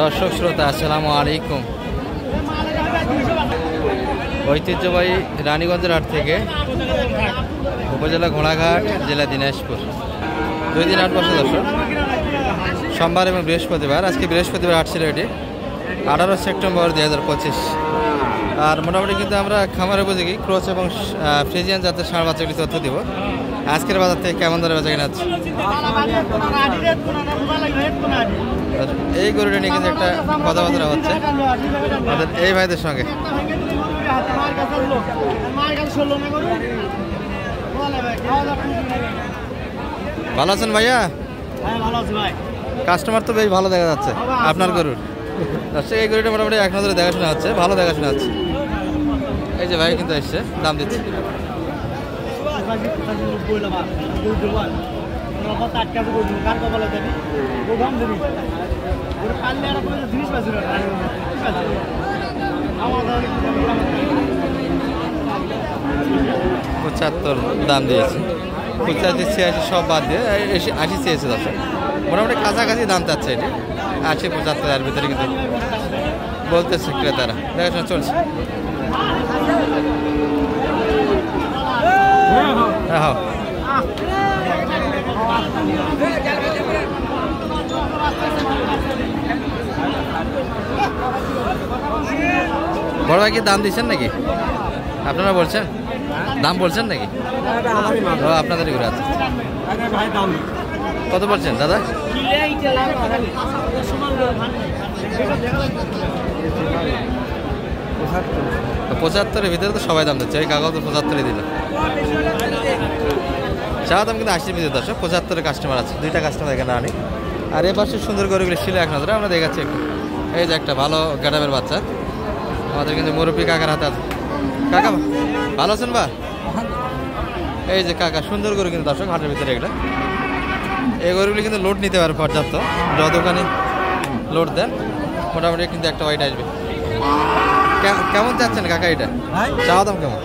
দর্শক শ্রোতা আসসালামু আলাইকুম। ঐতিহ্যবাহী রানীগঞ্জের হাট থেকে উপজেলা ঘোড়াঘাট, জেলা দিনাজপুর 2 দিন হাট বসে দর্শক, সোমবার এবং বৃহস্পতিবার। আজকে বৃহস্পতিবার হাট ছিল এটি 18 সেপ্টেম্বর 2025। আর মোটামুটি কিন্তু আমরা খামার উপযোগী ক্রস এবং ফ্রিজিয়ান জাতের ষাঁড় বাচ্চাগুলি তথ্য দিব। আজকের বাজার থেকে কেমন ধরে বেচা কিনা আছে এই গরুটা নিয়ে কিন্তু একটা কথাবার্তা হচ্ছে আমাদের এই ভাইদের সঙ্গে। ভালো আছেন ভাইয়া? কাস্টমার তো বেশ ভালো দেখা যাচ্ছে আপনার গরুর। এই গরুটা মোটামুটি 1 নজরে দেখাশোনা হচ্ছে, ভালো দেখাশোনা হচ্ছে। এই যে ভাই কিন্তু এসছে, দাম দিচ্ছে। পঁচাত্তর দাম দিয়েছে, 85, 86 সব বাদ দিয়ে 80 চেয়েছে দর্শক। মোটামুটি কাছাকাছি দাম চাচ্ছে এটি 80, 75 এর ভিতরে কিন্তু বলতেছে ক্রেতারা। দেখাশোনা চলছে। হ্যাঁ বড় ভাই কি দাম দিচ্ছেন নাকি? আপনারা বলছেন দাম বলছেন নাকি? আপনাদের ঘুরে আছে। কত বলছেন দাদা? 75-এর ভিতরে তো সবাই দাম দিচ্ছে। এই কাগজ 75-এ দিল। চা দাম কিন্তু 80 ভিতরে দর্শক। 75-এর কাস্টমার আছে, 2টা কাস্টমার এখানে আনি। আর এ পাশে সুন্দর গরুগুলি ছিল 1 নজরে আমরা দেখাচ্ছি একটু। এই যে একটা ভালো গ্যাডাবের বাচ্চা আমাদের কিন্তু মুরব্বী কাকার হাতে আছে। কাকা ভালো আছেন বা? এই যে কাকা সুন্দর গরু কিন্তু দর্শক হাটের ভিতরে এগুলো। এই গরুগুলি কিন্তু লোড নিতে পারে পর্যাপ্ত, যতখানি লোড দেন মোটামুটি কিন্তু একটা ওয়াইট আসবে। কেমন চাচ্ছেন কাকা এটা? চাওয়া দাম কেমন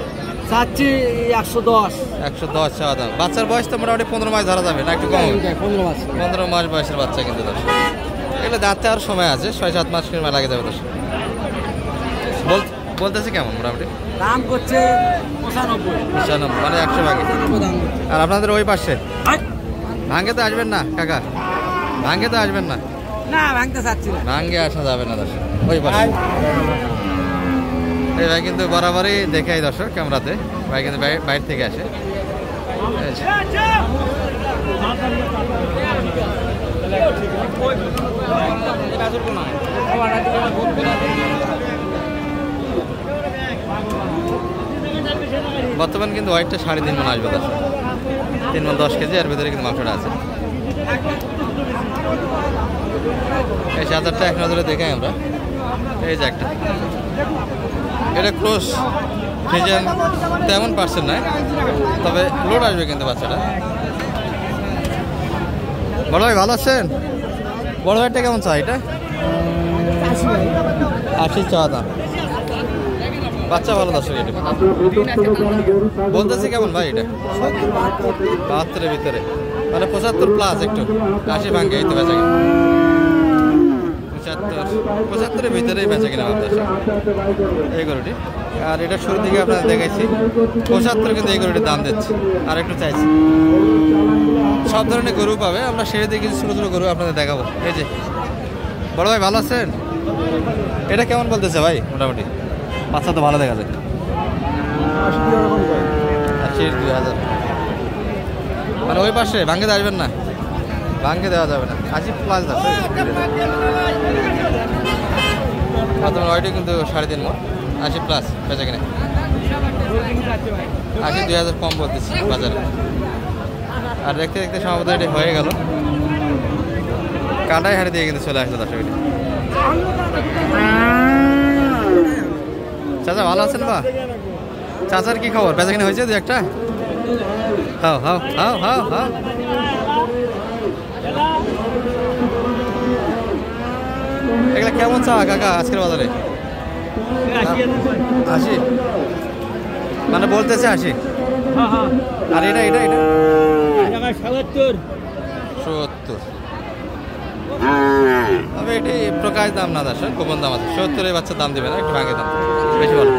চাচ্ছি? 110 চাওয়া দাম। বাচ্চার বয়স তো মোটামুটি 15 মাস ধরা যাবে না, একটু কম? 15 মাস বয়সের বাচ্চা কিন্তু দর্শক। এগুলো দাঁতে আর সময় আছে, 6-7 মাস কিংবা লাগে যাবে দর্শক। বলতেছে কেমন মোটামুটি দাম করছে 95, মানে 100 ভাগে। আর আপনাদের ওই পাশে ভাঙ্গে তো আসবেন না কাকা? ভাঙ্গে তো আসবেন না? না ভাঙতে চাচ্ছি না, ভাঙ্গে আসা যাবে না দর্শক। ওই পাশে এই ভাই কিন্তু বরাবরই দেখাই দর্শক ক্যামেরাতে, ভাই কিন্তু বাইরে থেকে আসে। বর্তমান কিন্তু হোয়াইটটা 3.5 মণ আসবে দর্শক, 3 মণ 10 কেজি। এর ভিতরে কিন্তু মাংসটা আছে। এই চাদরটা 1 নজরে দেখাই আমরা। এই যে একটা, এটা ক্রস ফ্রিজিয়ান, তেমন পার্সেন্ট নয়, তবে লোড আসবে কিন্তু বাচ্চাটা। বড় ভাই ভালো আছেন? বড় ভাইটা কেমন চা? এটা 80 চাওয়া দাম। বাচ্চা ভালো দর্শক। এটা বলতেছি কেমন ভাই? এটা 72-এর ভিতরে, মানে 75 প্লাস, একটু 80 ভাঙ্গে। এই তো বেচা কিনা 75-এর ভিতরেই বেচা কিনা দর্শক এই গরুটি। আর এটা শুরুর দিকে আপনাদের দেখাইছি 75, কিন্তু এই গরুটির দাম দিচ্ছে আর একটু চাইছি। সব ধরনের গরু পাবে, আমরা সেরে দিয়ে কিছু ছোটো ছোটো গরু আপনাদের দেখাবো। এই যে বড় ভাই ভালো আছেন? এটা কেমন বলতেছে ভাই? মোটামুটি বাচ্চা তো ভালো দেখা যায়। 80,000, মানে ওই পাশে ভাঙ্গে আসবেন না? ভাঙ্গে দেওয়া যাবে না, 80 প্লাস আছে। তোমার ওইটি কিন্তু 3.5 মণ, 80 প্লাস বেচা কিনে। 80, 2,000 কম বলতেছি বাজারে। আর দেখতে দেখতে সম্ভবত এটি হয়ে গেল, কাটাই হাড়ি দিয়ে কিন্তু চলে আসলো দর্শক। চাচা ভালো আছেন বা? চাচার কি খবর? বেচা কিনে হয়েছে 2-1টা? হাও হাও হাও হাও হাও। এগুলা কেমন চা কাকা আজকের বাজারে? 80, মানে বলতেছে 80। আর এটা এটা এটা 70। তবে এটি কাজ দাম না দর্শক, গোপন দাম আছে। 70 এই বাচ্চার দাম দেবে না, একটু ভাঙে দাম বেশি বলো।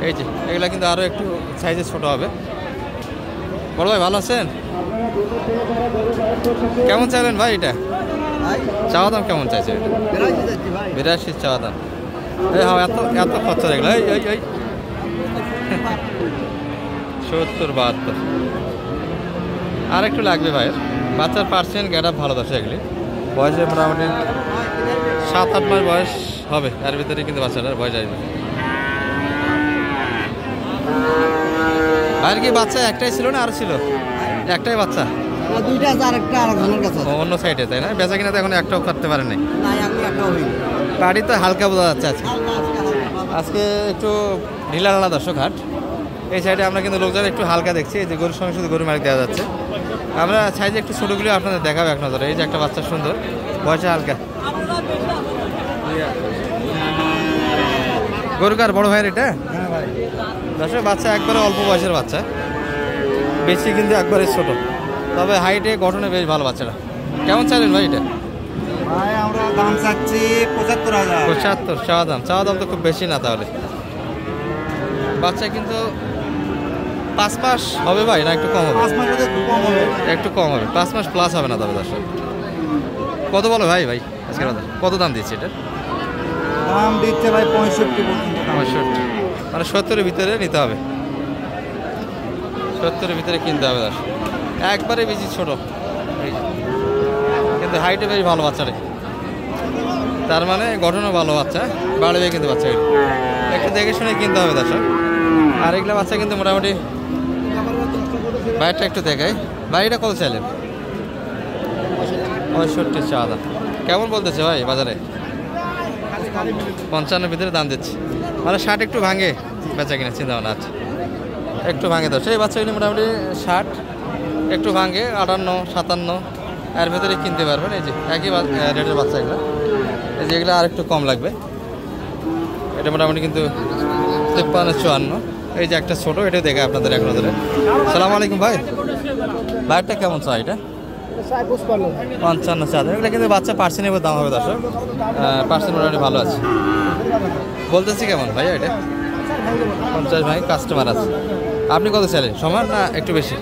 এই যে এগুলা কিন্তু আরও একটু সাইজে ছোট হবে। বড় ভাই ভালো আছেন? কেমন চাইলেন ভাই এটা? চাওয়া দাম কেমন চাইছে? 82 চাওয়া দাম। এই হ্যাঁ, এত এত খরচা দেখলো। এই এই এই 70 72 আর একটু লাগবে ভাইয়ের। বাচ্চার পার্সেন্ট গেটআপ ভালো দর্শক। এগুলি বয়সে মোটামুটি 7-8 মাস বয়স হবে, এর ভিতরে কিন্তু বাচ্চাটার বয়স আসবে। ভাইয়ের কি বাচ্চা একটাই ছিল না আরো ছিল? একটাই বাচ্চা, দুইটা আছে, আরেকটা আরেকজনের কাছে আছে। অন্য সাইডে, তাই না? বেচা কিনা তো এখন একটাও করতে পারেন নাই। না, আমি একটা হই। পাড়ি তো হালকা বোঝা যাচ্ছে আজকে। আজকে একটু ঢিলা ঢালা দর্শক হাট। এই সাইডে আমরা কিন্তু লোকজন একটু হালকা দেখছি। এই যে গরুর সঙ্গে শুধু গরু মালিক দেওয়া যাচ্ছে। আমরা সাইজে একটু ছোটোগুলো আপনাদের দেখাবো এক নজরে। এই যে একটা বাচ্চা সুন্দর, বয়সে হালকা। গরু কার বড় ভাইয়ের এটা? হ্যাঁ ভাই। দর্শক বাচ্চা একবারে অল্প বয়সের বাচ্চা, বেশি কিন্তু একবারে ছোট, তবে হাইটে গঠনে বেশ ভালো বাচ্চাটা। কেমন চাইলেন ভাই এটা? ভাই আমরা দাম চাচ্ছি 75,000। 75 চাওয়া দাম। চাওয়া দাম তো খুব বেশি না তাহলে। বাচ্চা কিন্তু 5 মাস হবে ভাই, না একটু কম হবে? 5 মাস হলে একটু কম হবে। একটু কম হবে, 5 মাস প্লাস হবে না তবে দর্শক। কত বলো ভাই? ভাই আজকের বাজার কত দাম দিচ্ছে এটা? দাম দিচ্ছে ভাই 65 পর্যন্ত। 65 মানে 70-এর ভিতরে নিতে হবে। 70-এর ভিতরে কিনতে হবে দর্শক। একবারে বেশি ছোট, এই যে। কিন্তু হাইটে বেশ ভালো বাচ্চাটা, তার মানে গঠনও ভালো বাচ্চা, বাড়বে কিন্তু বাচ্চা একটু দেখে শুনে কিনতে হবে দর্শক। আর এগুলো বাচ্চা কিন্তু মোটামুটি বাইরটা একটু দেখাই। বাড়িটা কত চাইলেন? 65 চা দাম। কেমন বলতেছে ভাই বাজারে? 55 ভিতরে দাম দিচ্ছে, মানে 60 একটু ভাঙে বেচা কিনা চিন্তা ভাবনা আছে। একটু ভাঙে তো সেই বাচ্চাগুলি মোটামুটি 60 একটু ভাঙে 58 57 এর ভেতরে কিনতে পারবেন। এই যে একই রেটের বাচ্চাগুলো, এই যে এগুলো আর একটু কম লাগবে। এটা মোটামুটি কিন্তু 53 54। এই যে একটা ছোটো, এটাও দেখে আপনাদের এক নজরে। সালাম আলাইকুম ভাই, বাইরটা কেমন চা? এটা 55 চা। এগুলো কিন্তু বাচ্চা পার্সেন্টের দাম হবে দর্শক, পার্সেন্ট মোটামুটি ভালো আছে। বলতেছি কেমন ভাই এটা? 50 ভাই, কাস্টমার আছে। আপনি কত চাইলেন? সমান না একটু বেশি?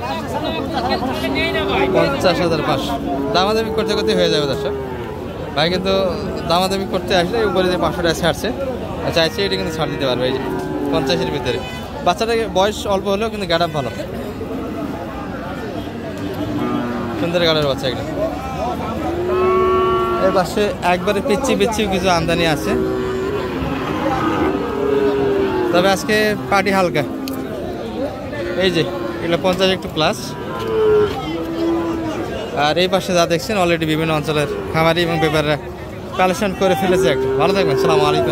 50,500 দামাদামি করতে করতে হয়ে যাবে দর্শক। ভাই কিন্তু দামাদামি করতে আসলে উপরে যে 500 টাকা ছাড়ছে, চাইছে এটা কিন্তু ছাড় দিতে পারবে। এই যে 50-এর ভিতরে বাচ্চাটাকে বয়স অল্প হলেও কিন্তু গাড়াপ ভালো, সুন্দর গাড়ের বাচ্চা এগুলো। এর পাশে একবারে পিচ্ছি পিচ্ছি কিছু আমদানি আছে, তবে আজকে পাটি হালকা। এই যে এগুলো 50 একটু প্লাস। আর এই পাশে যা দেখছেন অলরেডি বিভিন্ন অঞ্চলের খামারি এবং ব্যাপারীরা কালেকশন করে ফেলেছে একটা। ভালো থাকবেন, সালামু আলাইকুম।